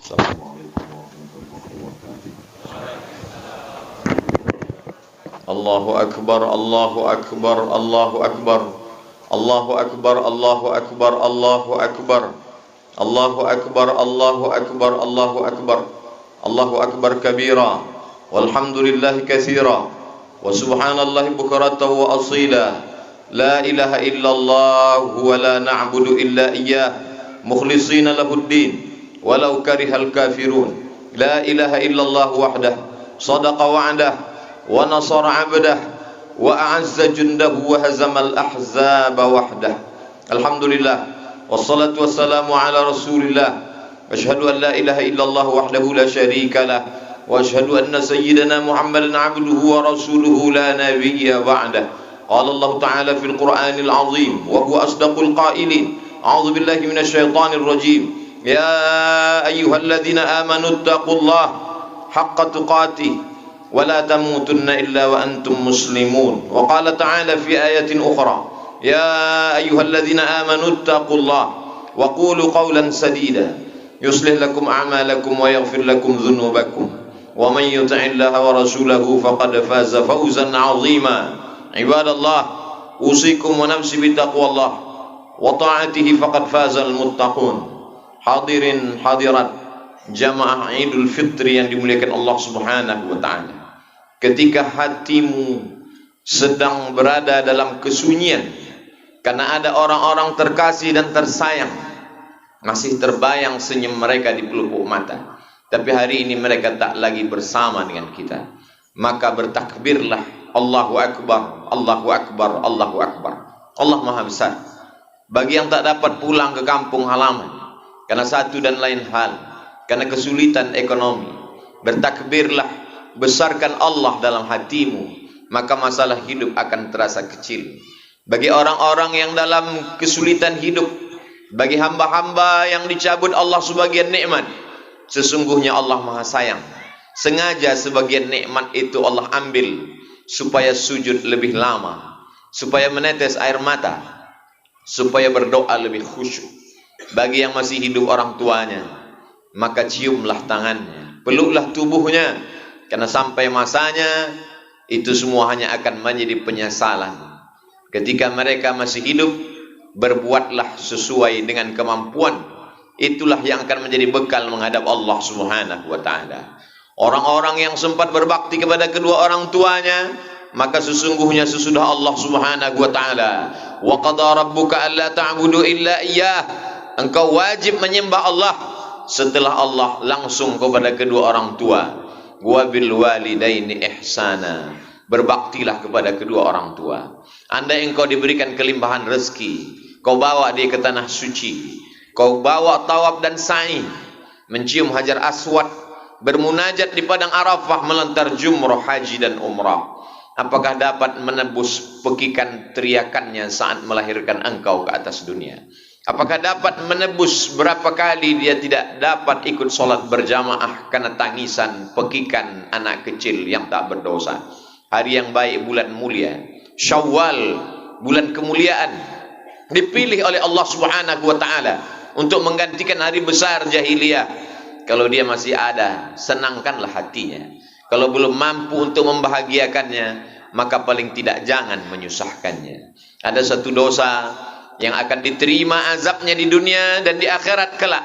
Assalamualaikum warahmatullahi wabarakatuh. Allahu akbar, Allahu akbar, Allahu akbar. Allahu akbar, Allahu akbar, Allahu akbar. Allahu akbar, Allahu akbar, Allahu akbar. Allahu akbar kabira. Walhamdulillahi katsira. Wa subhanallahi bukratan wa asila. La ilaha illallah wa la na'budu illa iyyah mukhlishina lahuddin walau karihal kafirun. La ilaha illallah wahdah sadaqa wa'dah wa nasara 'abdah wa a'azza jundahu wa hazamal ahzaba wahdah. Alhamdulillah wassalatu wassalamu ala rasulillah. Asyhadu an la ilaha illallah wahdahu la syarika lah wa asyhadu anna sayyidana Muhammadan 'abduhu wa rasuluhu la nabiyya ba'dah. Qala Allah Ta'ala fil Qur'anil 'azim wa huwa asdaqul qailin. A'udzu billahi minasy syaithanir rajim. Ya ayyuhalladzina amanu taqullaha haqqa tuqatih wa la tamutunna illa wa antum muslimun. Wa qala ta'ala fi ayatin ukhra, ya ayyuhalladzina amanu taqullaha wa qulu qawlan sadida yuslih lakum a'malakum wa yaghfir lakum dhunubakum wa man yuti'illaha wa rasulahu faqad faza fawzan 'azima. Ibadallah, usikum wa nafsi bitaqwallah wa ta'atihi faqad fazal muttaqun. Hadirin hadirat jamaah Idul Fitri yang dimuliakan Allah Subhanahu wa taala. Ketika hatimu sedang berada dalam kesunyian karena ada orang-orang terkasih dan tersayang, masih terbayang senyum mereka di pelupuk mata, tapi hari ini mereka tak lagi bersama dengan kita, maka bertakbirlah, Allahu Akbar, Allahu Akbar, Allahu Akbar. Allah Maha Besar. Bagi yang tak dapat pulang ke kampung halaman karena satu dan lain hal, karena kesulitan ekonomi, bertakbirlah, besarkan Allah dalam hatimu, maka masalah hidup akan terasa kecil. Bagi orang-orang yang dalam kesulitan hidup, bagi hamba-hamba yang dicabut Allah sebagian nikmat, sesungguhnya Allah Maha Sayang. Sengaja sebagian nikmat itu Allah ambil supaya sujud lebih lama, supaya menetes air mata, supaya berdoa lebih khusyuk. Bagi yang masih hidup orang tuanya, maka ciumlah tangannya, peluklah tubuhnya, karena sampai masanya itu semua hanya akan menjadi penyesalan. Ketika mereka masih hidup, berbuatlah sesuai dengan kemampuan. Itulah yang akan menjadi bekal menghadap Allah Subhanahu wa taala. Orang-orang yang sempat berbakti kepada kedua orang tuanya, maka sesungguhnya sesudah Allah Subhanahu wa taala, wa qada rabbuka alla ta'budu illa iyyah, engkau wajib menyembah Allah. Setelah Allah langsung kepada kedua orang tua, wa bil walidaini ihsana, berbaktilah kepada kedua orang tua. Andai engkau diberikan kelimpahan rezeki, kau bawa dia ke tanah suci, kau bawa tawaf dan sa'i, mencium hajar aswad, bermunajat di padang Arafah, melontar jumrah haji dan umrah, apakah dapat menebus pekikan teriakannya saat melahirkan engkau ke atas dunia? Apakah dapat menebus berapa kali dia tidak dapat ikut sholat berjamaah karena tangisan pekikan anak kecil yang tak berdosa? Hari yang baik, bulan mulia Syawal, bulan kemuliaan, dipilih oleh Allah Subhanahu wa taala untuk menggantikan hari besar jahiliyah. Kalau dia masih ada, senangkanlah hatinya. Kalau belum mampu untuk membahagiakannya, maka paling tidak jangan menyusahkannya. Ada satu dosa yang akan diterima azabnya di dunia dan di akhirat kelak.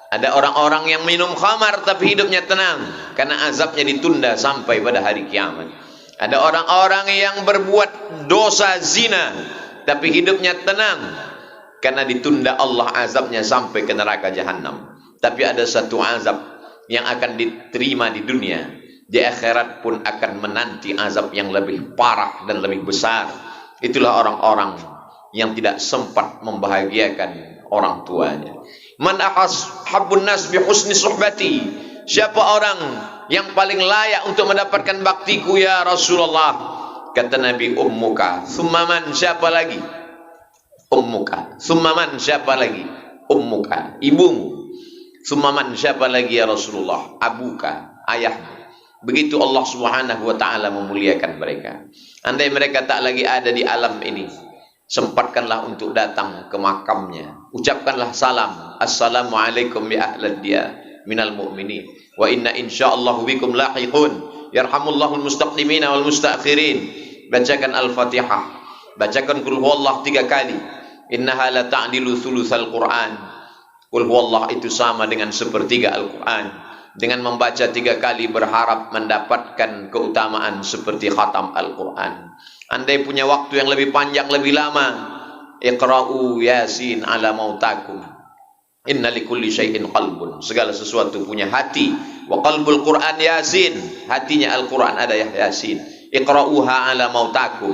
Ada orang-orang yang minum khamar tapi hidupnya tenang karena azabnya ditunda sampai pada hari kiamat. Ada orang-orang yang berbuat dosa zina tapi hidupnya tenang karena ditunda Allah azabnya sampai ke neraka jahanam. Tapi ada satu azab yang akan diterima di dunia, di akhirat pun akan menanti azab yang lebih parah dan lebih besar. Itulah orang-orang yang tidak sempat membahagiakan orang tuanya. Man ahashabun nas bi husni suhbati, siapa orang yang paling layak untuk mendapatkan baktiku ya Rasulullah? Kata Nabi, ummuka. Thumma man, siapa lagi? Ummuka. Thumma man, siapa lagi? Ummuka, ibumu. Sumaman, siapa lagi ya Rasulullah? Abuka, ayahmu. Begitu Allah Subhanahu wa taala memuliakan mereka. Andai mereka tak lagi ada di alam ini, sempatkanlah untuk datang ke makamnya. Ucapkanlah salam, assalamualaikum ya ahlad dia, minal mu'minin wa inna insyaallahu bikum lahiqun yarhamullahu almustaqdimina wal mustaakhirin. Bacakan Al-Fatihah, bacakan qul huwallah 3 kali. Innaha la ta'dilu thulutsal Qur'an. Qul huwallah itu sama dengan sepertiga Al-Qur'an. Dengan membaca 3 kali berharap mendapatkan keutamaan seperti khatam Al-Qur'an. Andai punya waktu yang lebih panjang, lebih lama, iqra'u yasin ala mautakum. Inna likulli syai'in qalbun. Segala sesuatu punya hati. Wa qalbul Qur'an yasin. Hatinya Al-Qur'an ada yasin. Iqra'uha ala mautakum.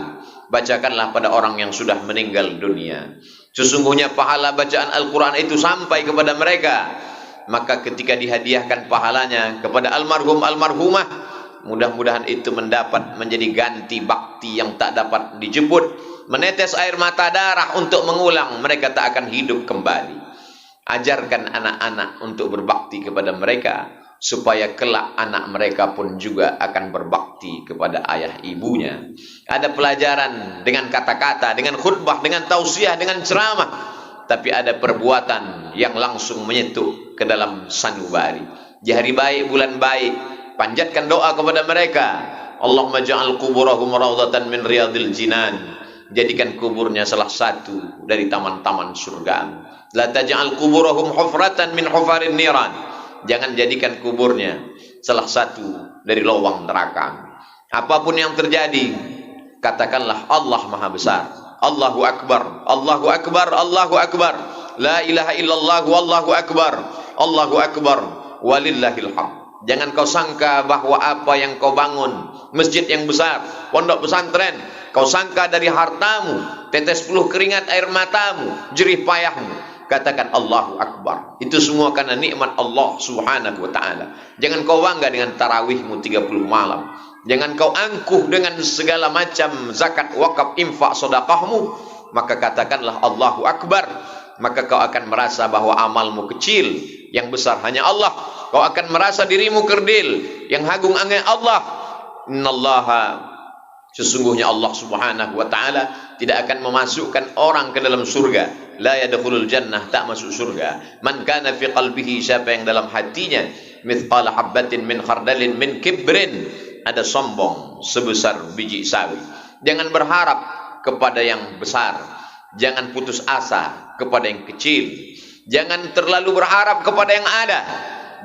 Bacakanlah pada orang yang sudah meninggal dunia. Sesungguhnya pahala bacaan Al-Qur'an itu sampai kepada mereka. Maka ketika dihadiahkan pahalanya kepada almarhum almarhumah, mudah-mudahan itu mendapat menjadi ganti bakti yang tak dapat dijemput. Menetes air mata darah untuk mengulang, mereka tak akan hidup kembali. Ajarkan anak-anak untuk berbakti kepada mereka, supaya kelak anak mereka pun juga akan berbakti kepada ayah ibunya. Ada pelajaran dengan kata-kata, dengan khutbah, dengan tausiah, dengan ceramah, tapi ada perbuatan yang langsung menyentuh ke dalam sanubari. Di hari baik, bulan baik, panjatkan doa kepada mereka. Allahumma ja'al kuburahum raudhatan min riyadil jinan. Jadikan kuburnya salah satu dari taman-taman surga. La taj'al kuburahum hufratan min hufarin niran. Jangan jadikan kuburnya salah satu dari lubang neraka. Apapun yang terjadi, katakanlah Allah Maha Besar. Allahu Akbar, Allahu Akbar, Allahu Akbar. La ilaha illallah wallahu akbar. Allahu Akbar walillahil hamd. Jangan kau sangka bahwa apa yang kau bangun, masjid yang besar, pondok pesantren, kau sangka dari hartamu, tetes peluh keringat air matamu, jerih payahmu. Katakan Allahu Akbar. Itu semua karena nikmat Allah Subhanahu wa ta'ala. Jangan kau bangga dengan tarawihmu 30 malam. Jangan kau angkuh dengan segala macam zakat, wakaf, infak, sedekahmu. Maka katakanlah Allahu Akbar. Maka kau akan merasa bahwa amalmu kecil, yang besar hanya Allah. Kau akan merasa dirimu kerdil, yang agung hanya Allah. Innallaha, sesungguhnya Allah Subhanahu wa ta'ala tidak akan memasukkan orang ke dalam surga. La yadkhulul jannah, tak masuk surga. Man kana fi qalbihi, siapa yang dalam hatinya mithqala habbatin min khardalin min kibrin, ada sombong sebesar biji sawi. Jangan berharap kepada yang besar. Jangan putus asa kepada yang kecil. Jangan terlalu berharap kepada yang ada.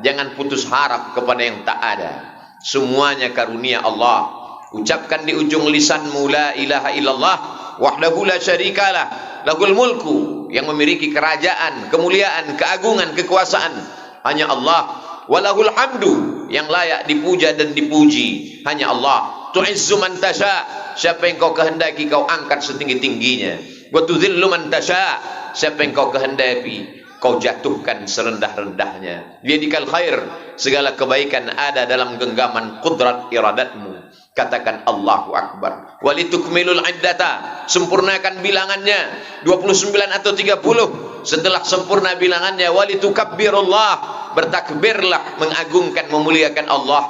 Jangan putus harap kepada yang tak ada. Semuanya karunia Allah. Ucapkan di ujung lisanmu la ilaha illallah wahdahu la syarikalah lahul mulku, yang memiliki kerajaan, kemuliaan, keagungan, kekuasaan hanya Allah. Walahul hamdu, yang layak dipuja dan dipuji hanya Allah. Tu'izzu man tasha, siapa yang kau kehendaki kau angkat setinggi-tingginya. Wa tudhillu man tasha, siapa yang kau kehendaki kau jatuhkan serendah-rendahnya. Biyadikal khair, segala kebaikan ada dalam genggaman kudrat iradatmu. Katakan Allahu Akbar. Walitukmilul iddata, sempurnakan bilangannya 29 atau 30. Setelah sempurna bilangannya, walitukabbirullah, bertakbirlah, mengagungkan, memuliakan Allah.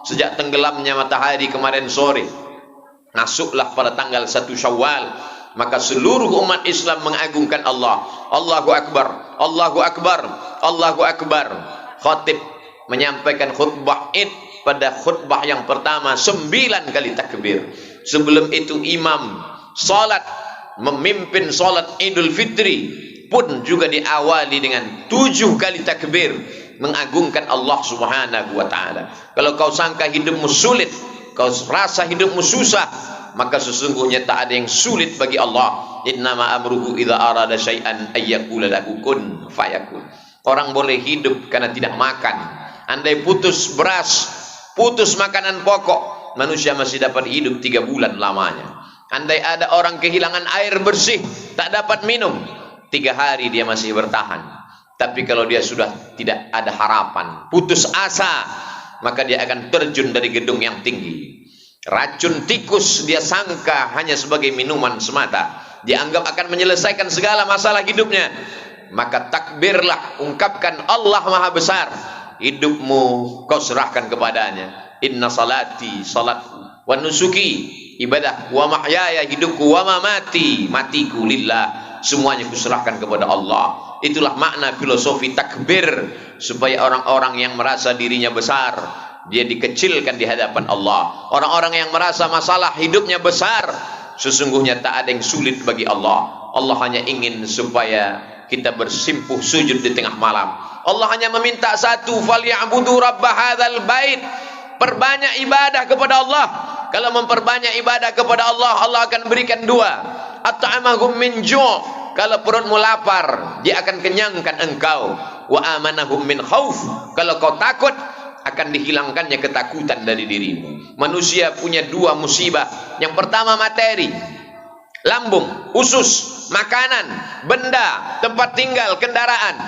Sejak tenggelamnya matahari kemarin sore, masuklah pada tanggal 1 Syawal, maka seluruh umat Islam mengagungkan Allah. Allahu Akbar, Allahu Akbar, Allahu Akbar. Khatib menyampaikan khutbah Id. Pada khutbah yang pertama 9 kali takbir. Sebelum itu imam salat, memimpin salat Idul Fitri pun juga diawali dengan 7 kali takbir, mengagungkan Allah Subhanahu wa ta'ala. Kalau kau sangka hidupmu sulit, kau rasa hidupmu susah, maka sesungguhnya tak ada yang sulit bagi Allah. Innama amruhu idza arada syai'an ayyaqula lahu kun fayakun. Orang boleh hidup karena tidak makan. Andai putus beras, putus makanan pokok, manusia masih dapat hidup 3 bulan lamanya. Andai ada orang kehilangan air bersih, tak dapat minum, 3 hari dia masih bertahan. Tapi kalau dia sudah tidak ada harapan, putus asa, maka dia akan terjun dari gedung yang tinggi. Racun tikus dia sangka hanya sebagai minuman semata, dianggap akan menyelesaikan segala masalah hidupnya. Maka takbirlah, ungkapkan Allah Maha Besar. Hidupmu kau serahkan kepadanya. Inna salati, salatku, wa nusuki, ibadah, wa mahyaya, hidupku, wa mamati, matiku lillah, semuanya kuserahkan kepada Allah. Itulah makna filosofi takbir, supaya orang-orang yang merasa dirinya besar, dia dikecilkan di hadapan Allah. Orang-orang yang merasa masalah hidupnya besar, sesungguhnya tak ada yang sulit bagi Allah. Allah hanya ingin supaya kita bersimpuh sujud di tengah malam. Allah hanya meminta satu, falyabudu rabb hadzal bait. Perbanyak ibadah kepada Allah. Kalau memperbanyak ibadah kepada Allah, Allah akan berikan dua. At'amahum min ju'. Kalau perutmu lapar, dia akan kenyangkan engkau. Wa amanahum min khauf. Kalau kau takut, akan dihilangkannya ketakutan dari dirimu. Manusia punya dua musibah. Yang pertama materi, lambung, usus, makanan, benda, tempat tinggal, kendaraan.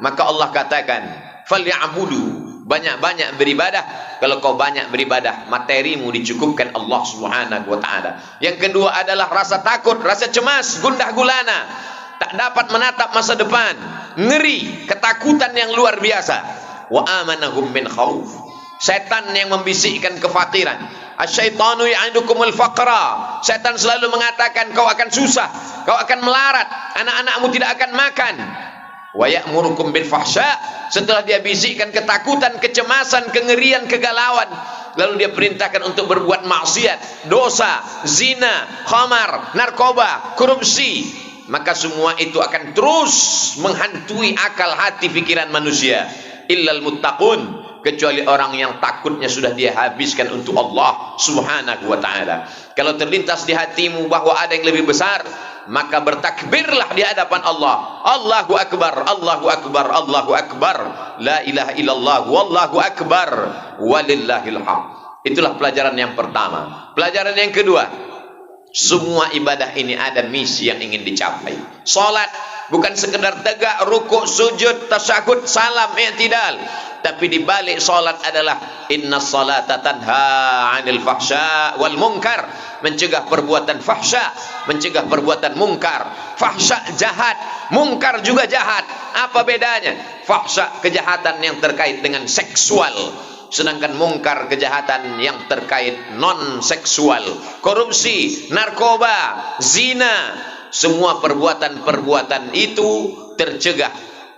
Maka Allah katakan, falyabudu, banyak-banyak beribadah. Kalau kau banyak beribadah, materimu dicukupkan Allah Subhanahu wa taala. Yang kedua adalah rasa takut, rasa cemas, gundah gulana, tak dapat menatap masa depan, ngeri, ketakutan yang luar biasa. Wa amanahum min khauf. Setan yang membisikkan kefakiran. Asyaitanu ya'idukumul faqra. Setan selalu mengatakan kau akan susah, kau akan melarat, anak-anakmu tidak akan makan. Wa ya'murukum bil fahsya. Setelah dia bisikkan ketakutan, kecemasan, kengerian, kegalauan, lalu dia perintahkan untuk berbuat maksiat, dosa, zina, khamar, narkoba, korupsi. Maka semua itu akan terus menghantui akal, hati, pikiran manusia. Illal muttaqun, kecuali orang yang takutnya sudah dia habiskan untuk Allah Subhanahu wa taala. Kalau terlintas di hatimu bahwa ada yang lebih besar, maka bertakbirlah di hadapan Allah. Allahu akbar, Allahu akbar, Allahu akbar. La ilaha illallah, wallahu akbar, walillahil hamd. Itulah pelajaran yang pertama. Pelajaran yang kedua, semua ibadah ini ada misi yang ingin dicapai. Salat bukan sekedar tegak, rukuk, sujud, tasyahud, salam, i'tidal. Tapi di balik salat adalah innas salata tanha 'anil fahsya wal munkar, mencegah perbuatan fahsya, mencegah perbuatan munkar. Fahsya jahat, munkar juga jahat. Apa bedanya? Fahsya kejahatan yang terkait dengan seksual, sedangkan munkar kejahatan yang terkait non seksual. Korupsi, narkoba, zina, semua perbuatan-perbuatan itu tercegah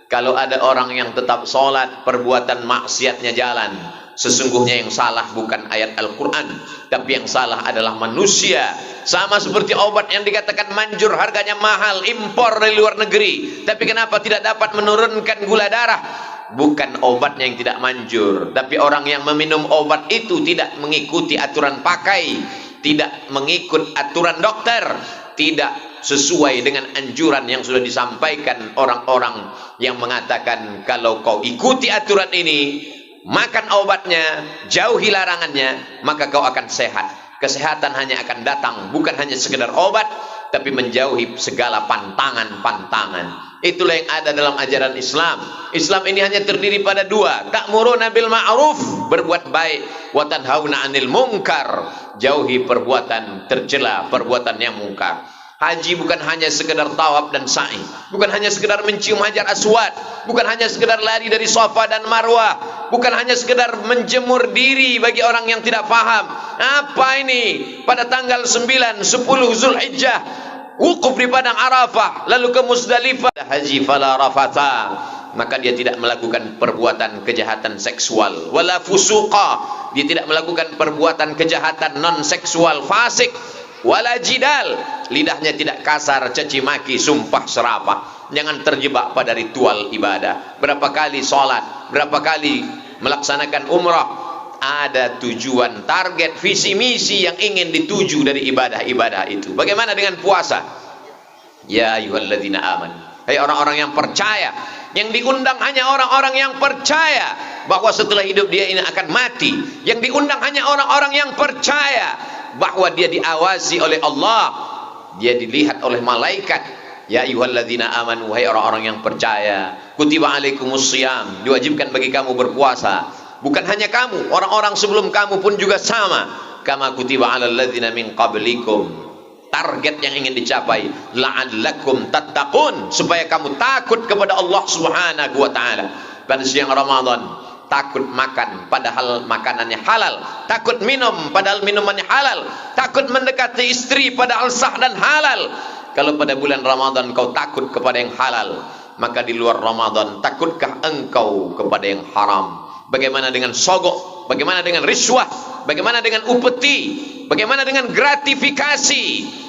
kalau ada orang yang tetap sholat, perbuatan maksiatnya jalan. Sesungguhnya yang salah bukan ayat Al-Quran, tapi yang salah adalah manusia. Sama seperti obat yang dikatakan manjur, harganya mahal, impor dari luar negeri, tapi kenapa tidak dapat menurunkan gula darah? Bukan obatnya yang tidak manjur, tapi orang yang meminum obat itu tidak mengikuti aturan pakai, tidak mengikut aturan dokter, tidak sesuai dengan anjuran yang sudah disampaikan orang-orang yang mengatakan kalau kau ikuti aturan ini, makan obatnya, jauhi larangannya, maka kau akan sehat. Kesehatan hanya akan datang, bukan hanya sekedar obat, tapi menjauhi segala pantangan-pantangan. Itulah yang ada dalam ajaran Islam. Islam ini hanya terdiri pada dua: ta'muruna bil ma'ruf, berbuat baik, wa tanhauna 'anil munkar, jauhi perbuatan tercela, perbuatan yang mungkar. Haji bukan hanya sekedar tawaf dan sa'i, bukan hanya sekedar mencium hajar aswad, bukan hanya sekedar lari dari Safa dan Marwah, bukan hanya sekedar menjemur diri bagi orang yang tidak paham. Apa ini? Pada tanggal 9, 10 Zulhijjah, wukuf di padang Arafah, lalu ke Musdalifah. Haji fala rafata, maka dia tidak melakukan perbuatan kejahatan seksual. Wala fusuqa, dia tidak melakukan perbuatan kejahatan non seksual, fasik. Wala jidal, lidahnya tidak kasar, caci maki, sumpah serapah. Jangan terjebak pada ritual ibadah. Berapa kali sholat, berapa kali melaksanakan umrah, ada tujuan, target, visi misi yang ingin dituju dari ibadah-ibadah itu. Bagaimana dengan puasa? Ya ayyuhalladzina amanu, hai orang-orang yang percaya. Yang diundang hanya orang-orang yang percaya bahwa setelah hidup dia ini akan mati. Yang diundang hanya orang-orang yang percaya bahwa dia diawasi oleh Allah, dia dilihat oleh malaikat. Ya ayyuhalladzina amanu, wahai orang-orang yang percaya, kutiba alaikumus shiyam, diwajibkan bagi kamu berpuasa. Bukan hanya kamu, orang-orang sebelum kamu pun juga sama. Kama kutiba alal ladzina min qablikum, target yang ingin dicapai, la'allakum tattaqun, supaya kamu takut kepada Allah Subhanahu wa taala. Pada siang Ramadan, takut makan padahal makanannya halal, takut minum padahal minumannya halal, takut mendekati istri padahal sah dan halal. Kalau pada bulan Ramadan kau takut kepada yang halal, maka di luar Ramadan takutkah engkau kepada yang haram? Bagaimana dengan sogok? Bagaimana dengan riswah? Bagaimana dengan upeti? Bagaimana dengan gratifikasi?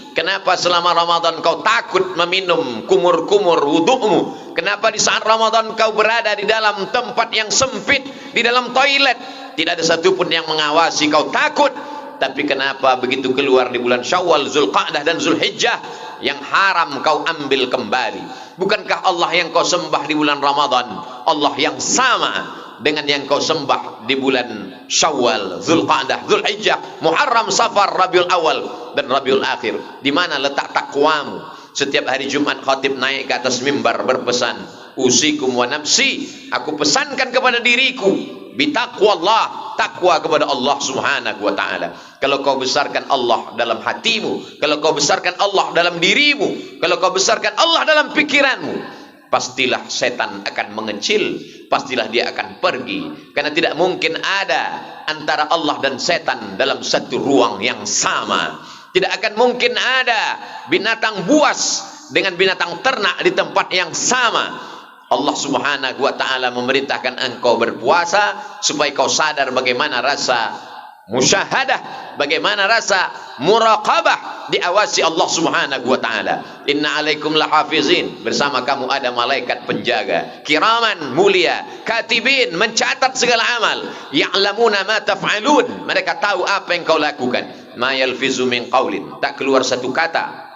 Kenapa selama Ramadan kau takut meminum kumur-kumur wudu'mu? Kenapa di saat Ramadan kau berada di dalam tempat yang sempit, di dalam toilet, tidak ada satupun yang mengawasi, kau takut? Tapi kenapa begitu keluar di bulan Syawal, Zulqa'dah dan Zulhijjah, yang haram kau ambil kembali? Bukankah Allah yang kau sembah di bulan Ramadan Allah yang sama dengan yang kau sembah di bulan Syawal, Zulqa'dah, Zulhijjah, Muharram, Safar, Rabiul Awal dan Rabiul Akhir? Di mana letak takwamu? Setiap hari Jumat khatib naik ke atas mimbar berpesan, usikum wa nafsi, aku pesankan kepada diriku bitaqwallah, takwa kepada Allah Subhanahu wa taala. Kalau kau besarkan Allah dalam hatimu, kalau kau besarkan Allah dalam dirimu, kalau kau besarkan Allah dalam pikiranmu, pastilah setan akan mengecil, pastilah dia akan pergi. Karena tidak mungkin ada antara Allah dan setan dalam satu ruang yang sama. Tidak akan mungkin ada binatang buas dengan binatang ternak di tempat yang sama. Allah Subhanahu wa taala memerintahkan engkau berpuasa supaya kau sadar bagaimana rasa musyahadah, bagaimana rasa muraqabah, diawasi Allah Subhanahu wa taala. Inna alaikum lahafizin, bersama kamu ada malaikat penjaga, kiraman mulia, katibin, mencatat segala amal, ya'lamuna ma taf'alun, mereka tahu apa yang kau lakukan. Ma yalfizu min qaulin, tak keluar satu kata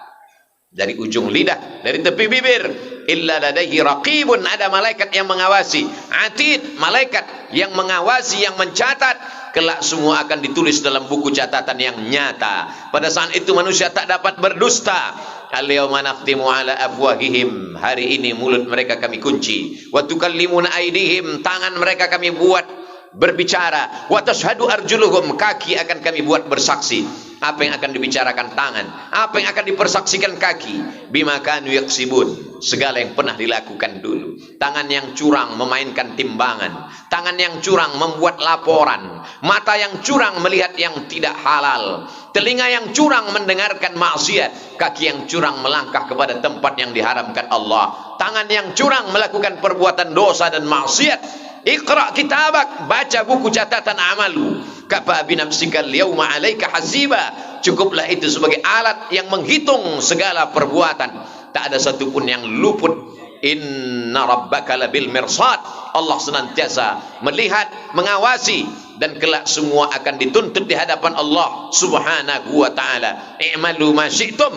dari ujung lidah, dari tepi bibir, illa ladaihi raqibun, ada malaikat yang mengawasi, atid, malaikat yang mengawasi, yang mencatat. Kelak semua akan ditulis dalam buku catatan yang nyata. Pada saat itu manusia tak dapat berdusta. Al-yawma nakhtimu ala afwahihim, hari ini mulut mereka kami kunci. Wa tukallimuna aydihim, tangan mereka kami buat berbicara. Wa tashhadu arjuluhum, kaki akan kami buat bersaksi. Apa yang akan dibicarakan tangan, apa yang akan dipersaksikan kaki? Bima kanu yaksibun, segala yang pernah dilakukan dulu. Tangan yang curang memainkan timbangan, tangan yang curang membuat laporan, mata yang curang melihat yang tidak halal, telinga yang curang mendengarkan maksiat, kaki yang curang melangkah kepada tempat yang diharamkan Allah, tangan yang curang melakukan perbuatan dosa dan maksiat. Iqra kitabak, baca buku catatan amalu. Kafa binafsika al-yawma 'alaika hasiba, cukuplah itu sebagai alat yang menghitung segala perbuatan. Tak ada satupun yang luput. Inna rabbaka labil mirsad, Allah senantiasa melihat, mengawasi, dan kelak semua akan dituntut di hadapan Allah Subhanahu wa taala. I'malu ma syi'tum,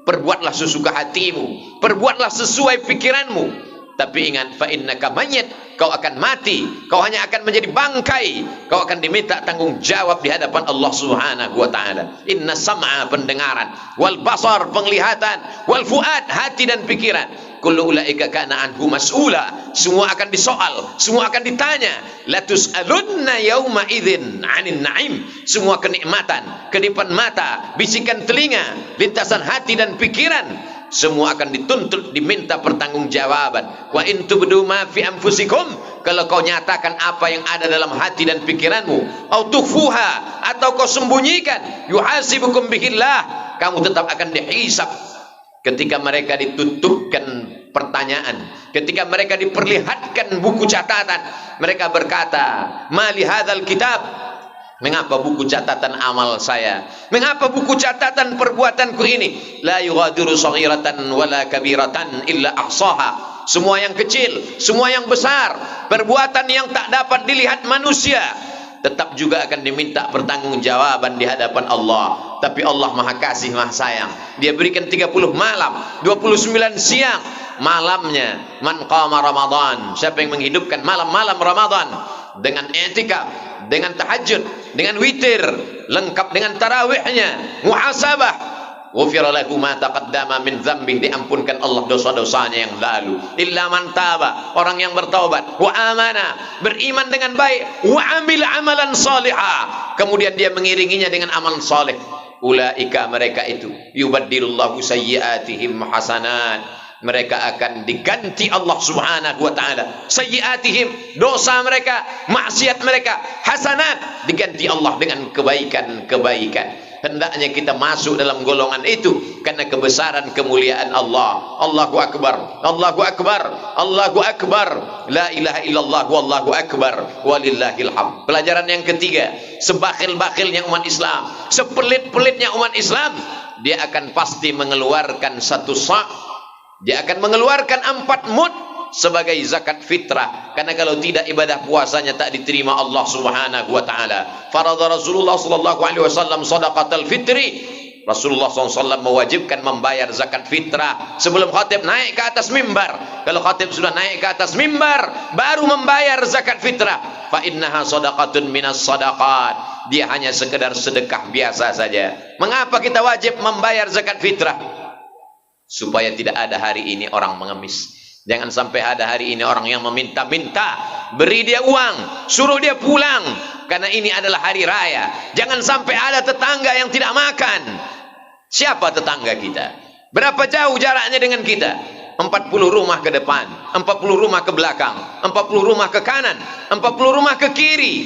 perbuatlah sesuka hatimu, perbuatlah sesuai pikiranmu. Tapi ingat, fa innaka mayyit, kau akan mati, kau hanya akan menjadi bangkai, kau akan diminta tanggung jawab di hadapan Allah Subhanahu wa taala. Inna sam'a, pendengaran, wal basar, penglihatan, wal fuad, hati dan pikiran, kullu ulaika kana anhu mas'ula, semua akan disoal, semua akan ditanya. La tus'alunna yauma idzin 'anil na'im, semua kenikmatan, kedipan mata, bisikan telinga, lintasan hati dan pikiran, semua akan dituntut, diminta pertanggungjawaban. Wa in tubdu ma fi anfusikum, kalau kau nyatakan apa yang ada dalam hati dan pikiranmu, au tukhfuha, atau kau sembunyikan, yuhasibukum bihillah, kamu tetap akan dihisab. Ketika mereka ditutupkan pertanyaan, ketika mereka diperlihatkan buku catatan, mereka berkata, ma li hadzal kitab, mengapa buku catatan amal saya, mengapa buku catatan perbuatanku ini, la yughadiru saghiratan wala kabiratan illa ahsaha, semua yang kecil, semua yang besar, perbuatan yang tak dapat dilihat manusia, tetap juga akan diminta pertanggungjawaban di hadapan Allah. Tapi Allah Maha Kasih, Maha Sayang, Dia berikan 30 malam, 29 siang. Malamnya, man qama Ramadan, siapa yang menghidupkan malam-malam Ramadan dengan i'tikaf, dengan tahajud, dengan witir, lengkap dengan tarawihnya, muhasabah, ghufira lahu ma taqaddama min dzambih, diampunkan Allah dosa-dosanya yang lalu. Illa man taba, orang yang bertaubat, wa amana, beriman dengan baik, wa amila amalan salihah, kemudian dia mengiringinya dengan amal saleh. Ulaika, mereka itu, yubaddilullahu sayyiatihim hasanat, mereka akan diganti Allah Subhanahu wa taala sayyiatihim, dosa mereka, maksiat mereka, hasanat, diganti Allah dengan kebaikan-kebaikan. hendaknya kita masuk dalam golongan itu karena kebesaran kemuliaan Allah. Allahu akbar, Allahu akbar, Allahu akbar, la ilaha illallah wallahu akbar walillahil hamd. Pelajaran yang ketiga, sebakhil-bakhilnya umat Islam, sepelit-pelitnya umat Islam, dia akan pasti mengeluarkan satu sa', dia akan mengeluarkan 4 mud sebagai zakat fitrah, karena kalau tidak ibadah puasanya tak diterima Allah Subhanahu wa taala. Faradha Rasulullah sallallahu alaihi wasallam shadaqatal fitri. Rasulullah SAW mewajibkan membayar zakat fitrah sebelum khatib naik ke atas mimbar. Kalau khatib sudah naik ke atas mimbar baru membayar zakat fitrah. Fa innaha shadaqatun minas shadaqat. Dia hanya sekedar sedekah biasa saja. Mengapa kita wajib membayar zakat fitrah? Supaya tidak ada hari ini orang mengemis. Jangan sampai ada hari ini orang yang meminta-minta, beri dia uang, suruh dia pulang, karena ini adalah hari raya. Jangan sampai ada tetangga yang tidak makan. Siapa tetangga kita? Berapa jauh jaraknya dengan kita? 40 rumah ke depan, 40 rumah ke belakang, 40 rumah ke kanan, 40 rumah ke kiri.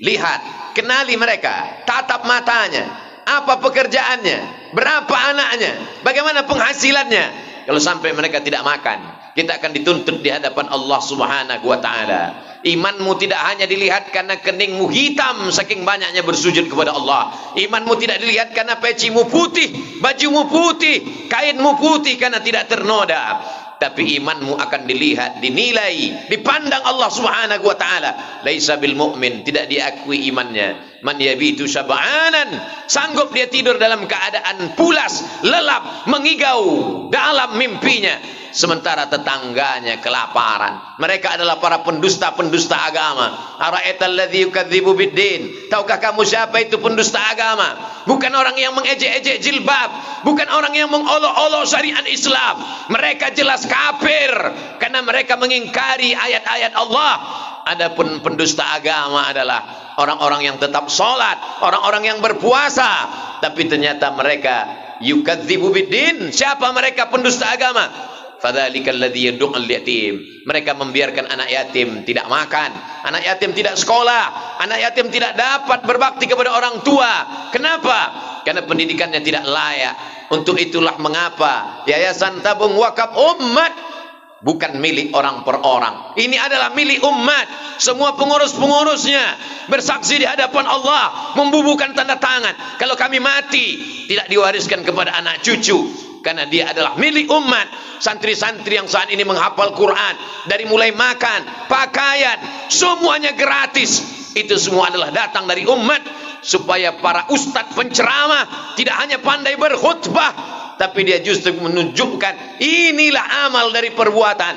Lihat, kenali mereka, tatap matanya, apa pekerjaannya, berapa anaknya, bagaimana penghasilannya. Kalau sampai mereka tidak makan, kita akan dituntut di hadapan Allah Subhanahu wa taala. Imanmu tidak hanya dilihat karena keningmu hitam saking banyaknya bersujud kepada Allah. Imanmu tidak dilihat karena pecimu putih, bajumu putih, kainmu putih karena tidak ternoda. Tapi imanmu akan dilihat, dinilai, dipandang Allah Subhanahu wa taala. Laisa bil mu'min, tidak diakui imannya. Man yabitu syab'anan, sanggup dia tidur dalam keadaan pulas, lelap, mengigau dalam mimpinya, sementara tetangganya kelaparan. Mereka adalah para pendusta-pendusta agama. Ara'aital ladzi yukadzibu biddin, tahukah kamu siapa itu pendusta agama? Bukan orang yang mengejek-ejek jilbab, bukan orang yang mengolok-olok syariat Islam. Mereka jelas kafir karena mereka mengingkari ayat-ayat Allah. Adapun pendusta agama adalah orang-orang yang tetap sholat, orang-orang yang berpuasa, tapi ternyata mereka yukadzibu biddin. Siapa mereka pendusta agama? Fadzalikal ladzi yad'ul yatim. Mereka membiarkan anak yatim tidak makan, anak yatim tidak sekolah, anak yatim tidak dapat berbakti kepada orang tua. Kenapa? Karena pendidikannya tidak layak. Untuk itulah mengapa Yayasan Tabung Wakaf Umat bukan milik orang per orang. Ini adalah milik umat. Semua pengurus-pengurusnya bersaksi di hadapan Allah, membubuhkan tanda tangan. Kalau kami mati, tidak diwariskan kepada anak cucu, karena dia adalah milik umat. Santri-santri yang saat ini menghafal Quran, dari mulai makan, pakaian, semuanya gratis. Itu semua adalah datang dari umat, supaya para ustadz penceramah tidak hanya pandai berkhutbah, tapi dia justru menunjukkan inilah amal dari perbuatan.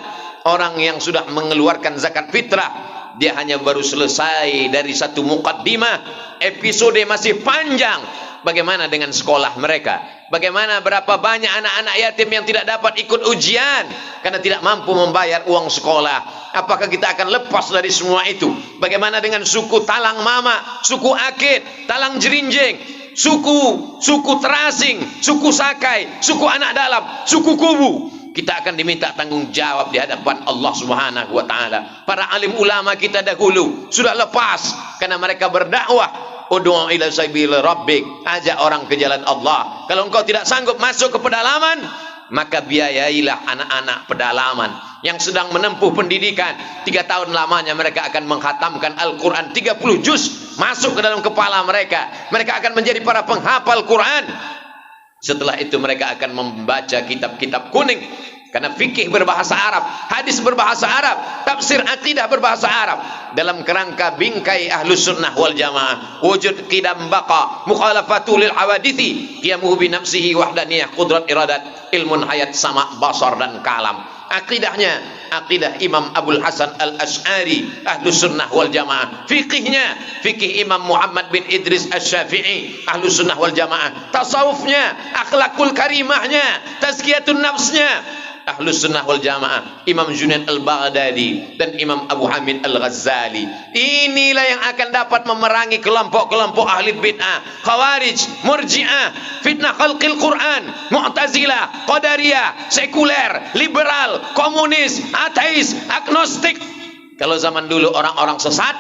Orang yang sudah mengeluarkan zakat fitrah, dia hanya baru selesai dari satu muqaddimah, episode masih panjang. Bagaimana dengan sekolah mereka? Bagaimana berapa banyak anak-anak yatim yang tidak dapat ikut ujian karena tidak mampu membayar uang sekolah? Apakah kita akan lepas dari semua itu? Bagaimana dengan suku Talang Mama, suku Akit, Talang Jerinjing, suku Terasing, suku Sakai, suku Anak Dalam, suku Kubu? Kita akan diminta tanggung jawab di hadapan Allah Subhanahu wa taala. Para alim ulama kita dahulu sudah lepas karena mereka berdakwah. Ud'u ila sabil rabbik, ajak orang ke jalan Allah. Kalau engkau tidak sanggup masuk ke pedalaman, maka biayailah anak-anak pedalaman yang sedang menempuh pendidikan. 3 tahun lamanya mereka akan menghatamkan Al-Quran 30 juz, masuk ke dalam kepala mereka. Mereka akan menjadi para penghafal Quran. Setelah itu mereka akan membaca kitab-kitab kuning, karena fikih berbahasa Arab, hadis berbahasa Arab, tafsir akidah berbahasa Arab, dalam kerangka bingkai Ahlus Sunnah wal Jamaah. Wujud qidam baqa, mukhalafatu lil hawadithi, qiyamuhu bi nafsihi wahdaniyah, qudrat iradat, ilmun hayat, sama basar dan kalam. Akidahnya akidah Imam Abul Hasan Al-Asy'ari, Ahlus Sunnah wal Jamaah. Fikihnya fikih Imam Muhammad bin Idris Asy-Syafi'i, Ahlus Sunnah wal Jamaah. Tasawufnya, akhlakul karimahnya, tazkiyatun nafsnya, Ahlus Sunnah wal Jamaah. Imam Junaid Al-Baghdadi dan Imam Abu Hamid Al-Ghazali. Inilah yang akan dapat memerangi kelompok-kelompok ahli bid'ah, Khawarij, Murji'ah, fitnah khalqil Quran, Mu'tazilah, Qadariyah, sekuler, liberal, komunis, ateis, agnostik. Kalau zaman dulu orang-orang sesat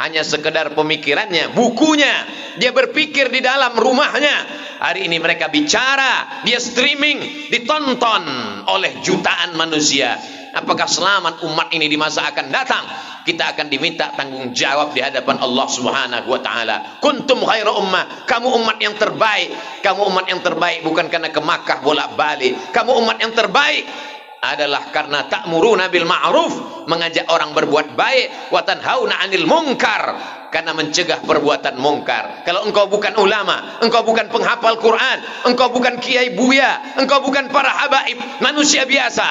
hanya sekedar pemikirannya, bukunya, dia berpikir di dalam rumahnya, Hari ini mereka bicara, dia streaming, ditonton oleh jutaan manusia. Apakah selamat umat ini di masa akan datang? Kita akan diminta tanggung jawab di hadapan Allah Subhanahu wa taala. Kuntum khairu ummah, kamu umat yang terbaik. Kamu umat yang terbaik bukan karena ke Makkah bolak-balik. Kamu umat yang terbaik adalah karena ta'muruna bil ma'ruf, mengajak orang berbuat baik, wa tanhauna 'anil munkar, karena mencegah perbuatan mungkar. Kalau engkau bukan ulama, engkau bukan penghafal Quran, engkau bukan kiai buya, engkau bukan para habaib, manusia biasa,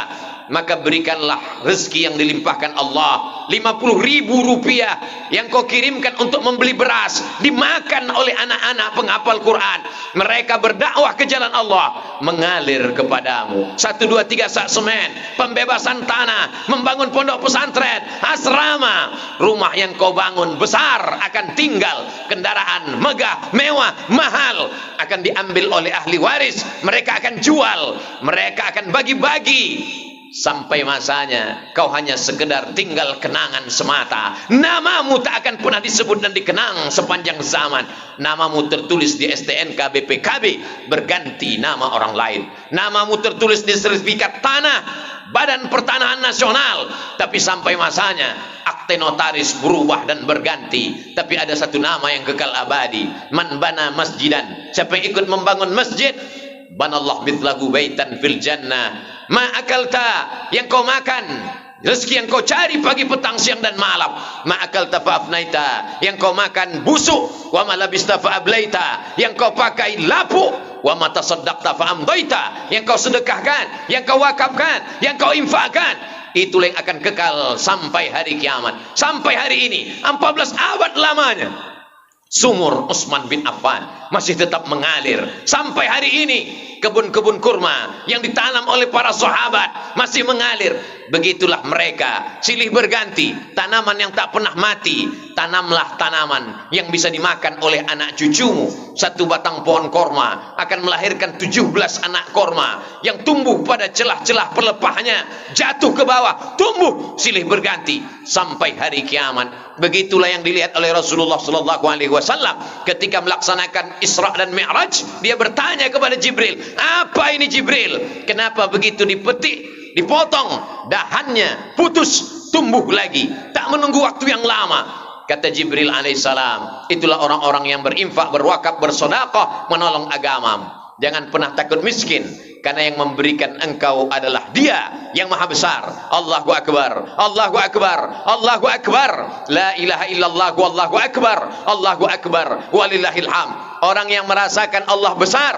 maka berikanlah rezeki yang dilimpahkan Allah. 50.000 rupiah yang kau kirimkan untuk membeli beras dimakan oleh anak-anak penghafal Quran. Mereka berdakwah ke jalan Allah, mengalir kepadamu. 1, 2, 3 sak semen, pembebasan tanah, membangun pondok pesantren, asrama. Rumah yang kau bangun besar akan tinggal, kendaraan megah, mewah, mahal akan diambil oleh ahli waris. Mereka akan jual, mereka akan bagi-bagi. Sampai masanya kau hanya sekedar tinggal kenangan semata. Namamu tak akan pernah disebut dan dikenang sepanjang zaman. Namamu tertulis di STNK BPKB, berganti nama orang lain. Namamu tertulis di sertifikat tanah Badan Pertanahan Nasional, tapi sampai masanya akte notaris berubah dan berganti. Tapi ada satu nama yang kekal abadi, man bana masjidan, siapa yang ikut membangun masjid, banallah mithlahu baitan fil jannah. Ma akalta, yang kau makan, rezeki yang kau cari pagi petang siang dan malam. Ma akalta fa afnaita, yang kau makan busuk. Wa ma labista fa ablaita, yang kau pakai lapuk. Wa ma tasaddaqta fa amdaita, yang kau sedekahkan, yang kau wakafkan, yang kau infakkan. Itulah yang akan kekal sampai hari kiamat. Sampai hari ini 14 abad lamanya sumur Utsman bin Affan masih tetap mengalir. Sampai hari ini kebun-kebun kurma yang ditanam oleh para sahabat masih mengalir. Begitulah mereka, silih berganti. Tanaman yang tak pernah mati, tanamlah tanaman yang bisa dimakan oleh anak cucumu. Satu batang pohon korma akan melahirkan 17 anak korma yang tumbuh pada celah-celah pelepahnya, jatuh ke bawah, tumbuh silih berganti sampai hari kiamat. Begitulah yang dilihat oleh Rasulullah sallallahu alaihi wasallam ketika melaksanakan Isra dan Mi'raj. Dia bertanya kepada Jibril, "Apa ini Jibril? Kenapa begitu dipetik, dipotong, dahannya putus, tumbuh lagi, tak menunggu waktu yang lama?" Kata Jibril alaihissalam, itulah orang-orang yang berinfak, berwakaf, bersedekah, menolong agamamu. Jangan pernah takut miskin, karena yang memberikan engkau adalah Dia yang Maha Besar. Allahu Akbar, Allahu Akbar, Allahu Akbar, la ilaha illallah, wallahu akbar, Allahu Akbar, walillahil hamd. Orang yang merasakan Allah besar,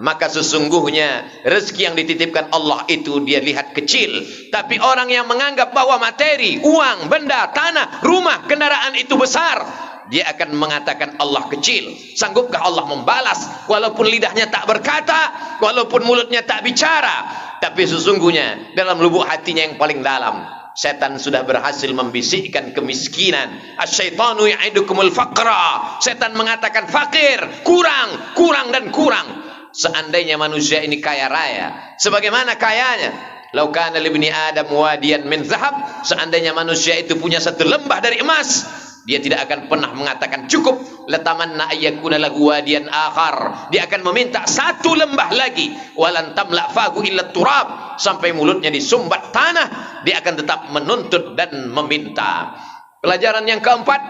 maka sesungguhnya rezeki yang dititipkan Allah itu dia lihat kecil. Tapi orang yang menganggap bahwa materi, uang, benda, tanah, rumah, kendaraan itu besar, dia akan mengatakan Allah kecil. Sanggupkah Allah membalas walaupun lidahnya tak berkata, walaupun mulutnya tak bicara? Tapi sesungguhnya dalam lubuk hatinya yang paling dalam, setan sudah berhasil membisikkan kemiskinan. Asyaitanu ya'idukumul faqra. Setan mengatakan fakir, kurang, kurang dan kurang. Seandainya manusia ini kaya raya, sebagaimana kayanya, lau kana libni adam wadiyan min zahab, seandainya manusia itu punya satu lembah dari emas, dia tidak akan pernah mengatakan cukup. Latamanna ayyakuna lahu wadiyan akhar, dia akan meminta satu lembah lagi. Walan tamla fahu illa turab, sampai mulutnya disumbat tanah, dia akan tetap menuntut dan meminta. Pelajaran yang keempat,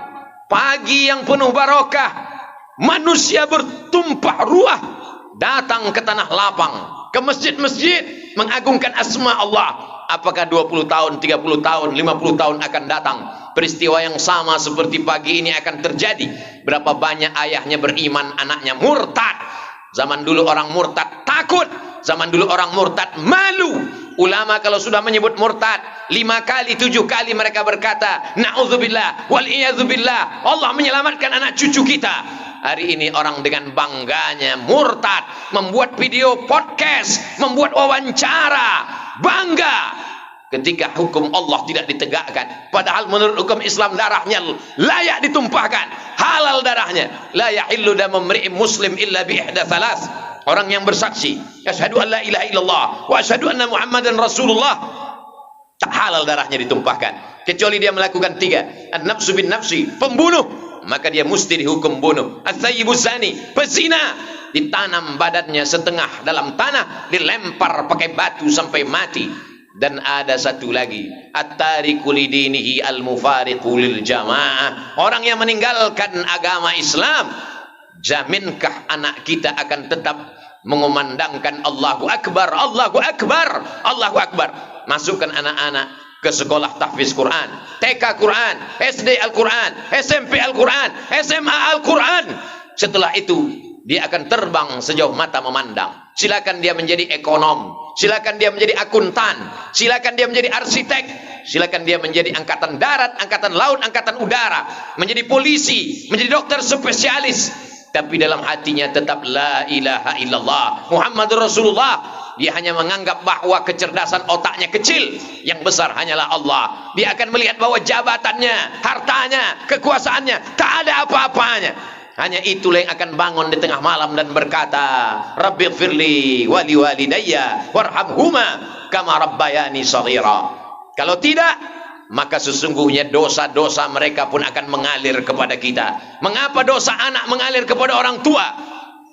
pagi yang penuh barokah, manusia bertumpah ruah datang ke tanah lapang, ke masjid-masjid mengagungkan asma Allah. Apakah 20 tahun, 30 tahun, 50 tahun akan datang, peristiwa yang sama seperti pagi ini akan terjadi? Berapa banyak ayahnya beriman, anaknya murtad. Zaman dulu orang murtad takut, zaman dulu orang murtad malu. Ulama kalau sudah menyebut murtad 5 kali, 7 kali mereka berkata, na'udzubillah wal iyadzubillah, Allah menyelamatkan anak cucu kita. Hari ini orang dengan bangganya murtad, membuat video podcast, membuat wawancara, bangga ketika hukum Allah tidak ditegakkan. Padahal menurut hukum Islam darahnya layak ditumpahkan, halal darahnya. La yahillu damu imri'in muslim illa bi ihda thalath. Orang yang bersaksi asyhadu an la ilaha illallah wa asyhadu anna muhammadan rasulullah, tak halal darahnya ditumpahkan kecuali dia melakukan 3. An-nafsu bin nafsi, pembunuh, maka dia mesti dihukum bunuh. Ats-tsayyibuz zani, pezina, ditanam badannya setengah dalam tanah, dilempar pakai batu sampai mati. Dan ada satu lagi, at-tariku lidinihi al-mufariqu lil jamaah, orang yang meninggalkan agama Islam. Jaminkah anak kita akan tetap mengumandangkan Allahu Akbar, Allahu Akbar, Allahu Akbar? Masukkan anak-anak ke sekolah tahfiz Quran, TK Quran, SD Al-Quran, SMP Al-Quran, SMA Al-Quran. Setelah itu dia akan terbang sejauh mata memandang. Silakan dia menjadi ekonom, silakan dia menjadi akuntan, silakan dia menjadi arsitek, silakan dia menjadi angkatan darat, angkatan laut, angkatan udara, menjadi polisi, menjadi dokter spesialis. Tapi dalam hatinya tetap la ilaha illallah Muhammadur Rasulullah. Dia hanya menganggap bahwa kecerdasan otaknya kecil, yang besar hanyalah Allah. Dia akan melihat bahwa jabatannya, hartanya, kekuasaannya tak ada apa-apanya. Hanya itulah yang akan bangun di tengah malam dan berkata, Rabbighfirli wali walidayya warhamhuma kama rabbayani shaghira. Kalau tidak, maka sesungguhnya dosa-dosa mereka pun akan mengalir kepada kita. Mengapa dosa anak mengalir kepada orang tua?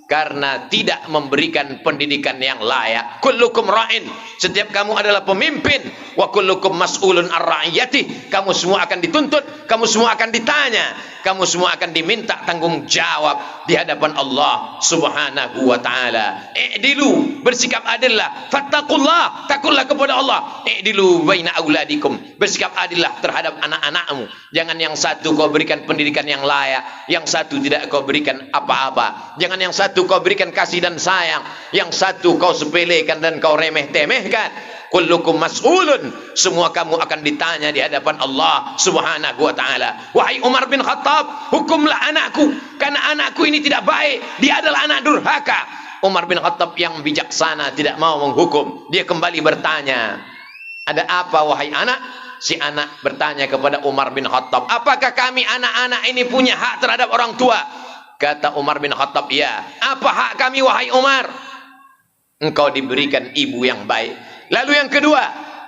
Karena tidak memberikan pendidikan yang layak. Kullukum ra'in, setiap kamu adalah pemimpin. Wa kullukum mas'ulun ar-ra'iyati, kamu semua akan dituntut, kamu semua akan ditanya, kamu semua akan diminta tanggung jawab di hadapan Allah Subhanahu wa taala. I'dilu, bersikap adillah. Fattaqullah, takutlah kepada Allah. I'dilu baina auladikum, bersikap adillah terhadap anak-anakmu. Jangan yang satu kau berikan pendidikan yang layak, yang satu tidak kau berikan apa-apa. Jangan yang satu kau berikan kasih dan sayang, yang satu kau sepelekan dan kau remeh-temehkan. Kullukum mas'ulun, semua kamu akan ditanya di hadapan Allah Subhanahu wa taala. Wahai Umar bin Khattab, hukumlah anakku, karena anakku ini tidak baik, dia adalah anak durhaka. Umar bin Khattab yang bijaksana tidak mau menghukum. Dia kembali bertanya, ada apa wahai anak? Si anak bertanya kepada Umar bin Khattab, apakah kami anak-anak ini punya hak terhadap orang tua? Kata Umar bin Khattab, ya. Apa hak kami wahai Umar? Engkau diberikan ibu yang baik. Lalu yang kedua,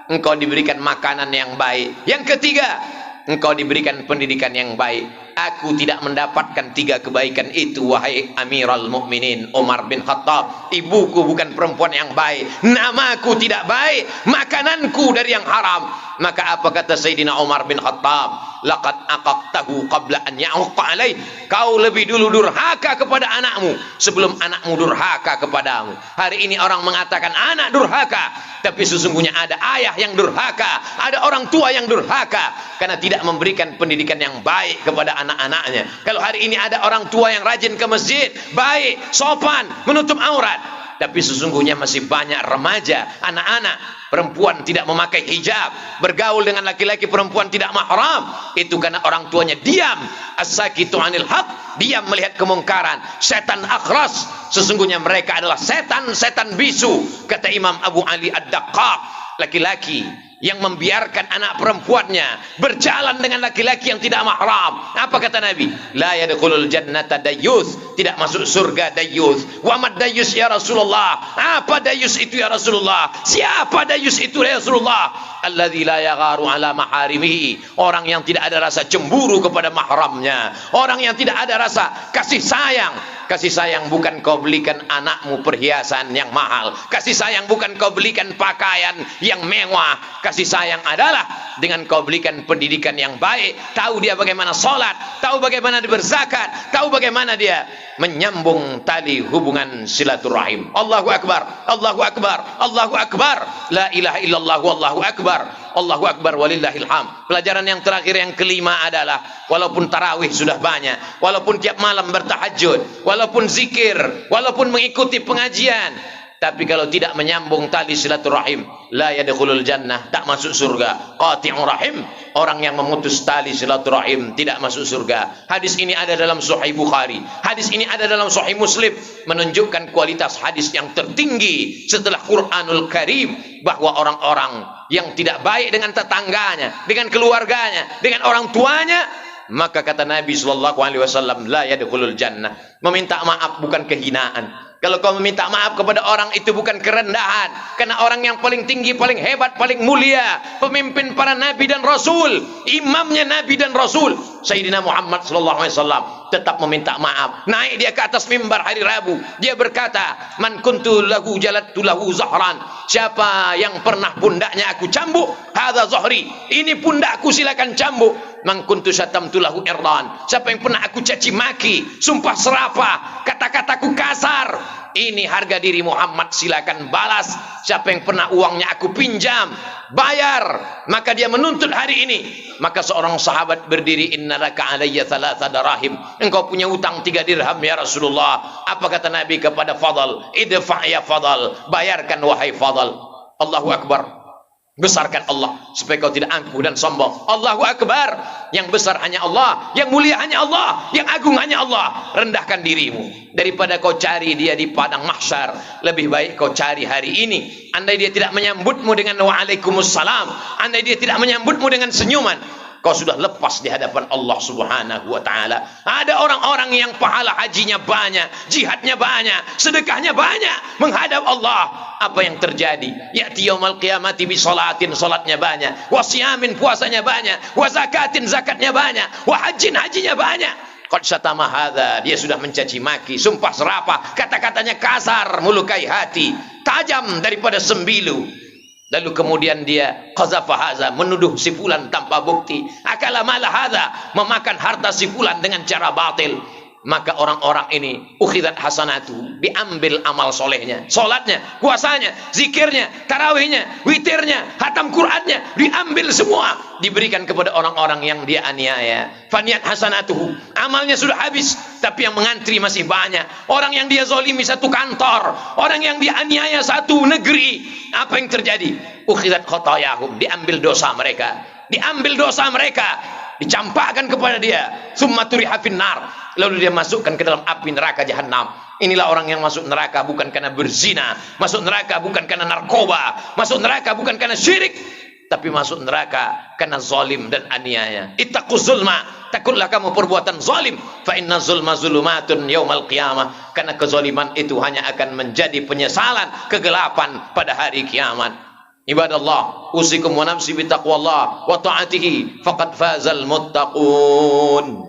engkau diberikan makanan yang baik. Yang ketiga, engkau diberikan pendidikan yang baik. Aku tidak mendapatkan tiga kebaikan itu wahai Amirul Mukminin Umar bin Khattab. Ibuku bukan perempuan yang baik, namaku tidak baik, makananku dari yang haram. Maka apa kata Sayyidina Umar bin Khattab? Laqad aqaqtahu qabla an ya'uqqa alaih. Kau lebih dulu durhaka kepada anakmu sebelum anakmu durhaka kepadamu. Hari ini orang mengatakan anak durhaka, tapi sesungguhnya ada ayah yang durhaka, ada orang tua yang durhaka karena tidak memberikan pendidikan yang baik kepada anak-anaknya. Kalau hari ini ada orang tua yang rajin ke masjid, baik, sopan, menutup aurat, tapi sesungguhnya masih banyak remaja, anak-anak perempuan tidak memakai hijab, bergaul dengan laki-laki perempuan tidak mahram. Itu karena orang tuanya diam. As-sakitu anil haq, diam melihat kemungkaran. Setan akhras, sesungguhnya mereka adalah setan-setan bisu. Kata Imam Abu Ali Ad-Daqqaq, laki-laki yang membiarkan anak perempuannya berjalan dengan laki-laki yang tidak mahram. Apa kata Nabi? La yadkhulul jannata dayyus, tidak masuk surga dayyus. Wa mad dayyus ya Rasulullah? Apa dayyus itu ya Rasulullah? Siapa dayyus itu ya Rasulullah? Alladzi la yagharu ala maharimihi, orang yang tidak ada rasa cemburu kepada mahramnya, orang yang tidak ada rasa kasih sayang. Kasih sayang bukan kau belikan anakmu perhiasan yang mahal. Kasih sayang bukan kau belikan pakaian yang mewah. Kasih sayang adalah dengan kau belikan pendidikan yang baik. Tahu dia bagaimana sholat, tahu bagaimana dia berzakat, tahu bagaimana dia menyambung tali hubungan silaturahim. Allahu Akbar, Allahu Akbar, Allahu Akbar. La ilaha illallah wallahu akbar. Allahu Akbar walillahil hamd. Pelajaran yang terakhir yang kelima adalah walaupun tarawih sudah banyak, walaupun tiap malam bertahajud, walaupun zikir, walaupun mengikuti pengajian, tapi kalau tidak menyambung tali silaturahim, la yadkhulul jannah, tak masuk surga. Qati'ur rahim, orang yang memutus tali silaturahim tidak masuk surga. Hadis ini ada dalam Sahih Bukhari, hadis ini ada dalam Sahih Muslim, menunjukkan kualitas hadis yang tertinggi setelah Quranul Karim, bahwa orang-orang yang tidak baik dengan tetangganya, dengan keluarganya, dengan orang tuanya, maka kata Nabi sallallahu alaihi wasallam, la yadkhulul jannah. Meminta maaf bukan kehinaan. Kalau kau meminta maaf kepada orang itu bukan kerendahan, karena orang yang paling tinggi, paling hebat, paling mulia, pemimpin para nabi dan rasul, imamnya nabi dan rasul, Sayyidina Muhammad sallallahu alaihi wasallam, tetap meminta maaf. Naik dia ke atas mimbar hari Rabu, dia berkata, "Man kuntu lahu jalattu lahu zahran." Siapa yang pernah pundaknya aku cambuk, hadza zahri. Ini pundakku, silakan cambuk. Man kuntu syatamtu lahu irdan. Siapa yang pernah aku caci maki, sumpah serapah, kata-kataku kasar, ini harga diri Muhammad, silakan balas. Siapa yang pernah uangnya aku pinjam, bayar. Maka dia menuntut hari ini. Maka seorang sahabat berdiri, innalaka alayya thalatha darahim. Engkau punya utang 3 dirham ya Rasulullah. Apa kata Nabi kepada Fadl? Idfa' ya Fadl, bayarkan wahai Fadl. Allahu Akbar. Besarkan Allah supaya kau tidak angkuh dan sombong. Allahu Akbar. Yang besar hanya Allah, yang mulia hanya Allah, yang agung hanya Allah. Rendahkan dirimu. Daripada kau cari dia di padang mahsyar, lebih baik kau cari hari ini. Andai dia tidak menyambutmu dengan waalaikumsalam, andai dia tidak menyambutmu dengan senyuman, kau sudah lepas di hadapan Allah Subhanahu wa taala. Ada orang-orang yang pahala hajinya banyak, jihadnya banyak, sedekahnya banyak, menghadap Allah. Apa yang terjadi? Ya'ti yaumul qiyamati bi salatin, salatnya banyak, wa siyamin, puasanya banyak, wa zakatin, zakatnya banyak, wa hajjin, hajinya banyak. Qad syatama hadza, dia sudah mencaci maki, sumpah serapah, kata-katanya kasar, melukai hati, tajam daripada sembilu. Lalu kemudian dia qazafa hadza, menuduh si fulan tanpa bukti. Akala mala hadza, memakan harta si fulan dengan cara batil. Maka orang-orang ini ukhidat hasanatu, diambil amal solehnya, solatnya, puasanya, zikirnya, tarawihnya, witirnya, hatam Qur'annya, diambil semua, diberikan kepada orang-orang yang dia aniaya. Faniyat hasanatuhu, amalnya sudah habis, tapi yang mengantri masih banyak. Orang yang dia zalimi satu kantor, orang yang dia aniaya satu negeri. Apa yang terjadi? Ukhidat khatayahum, diambil dosa mereka, diambil dosa mereka, dicampakkan kepada dia. Summa turiha finnar, lalu dia masukkan ke dalam api neraka jahanam. Inilah orang yang masuk neraka bukan karena berzina, masuk neraka bukan karena narkoba, masuk neraka bukan karena syirik, tapi masuk neraka karena zalim dan aniaya. Ittaquz zulma, takutlah kamu perbuatan zalim, fa inna zulma zulumatun yaumal qiyamah, karena kezaliman itu hanya akan menjadi penyesalan, kegelapan pada hari kiamat. Ibadallah, usikum wa nafsi bi taqwallah wa ta'atihi faqad fazal muttaqun.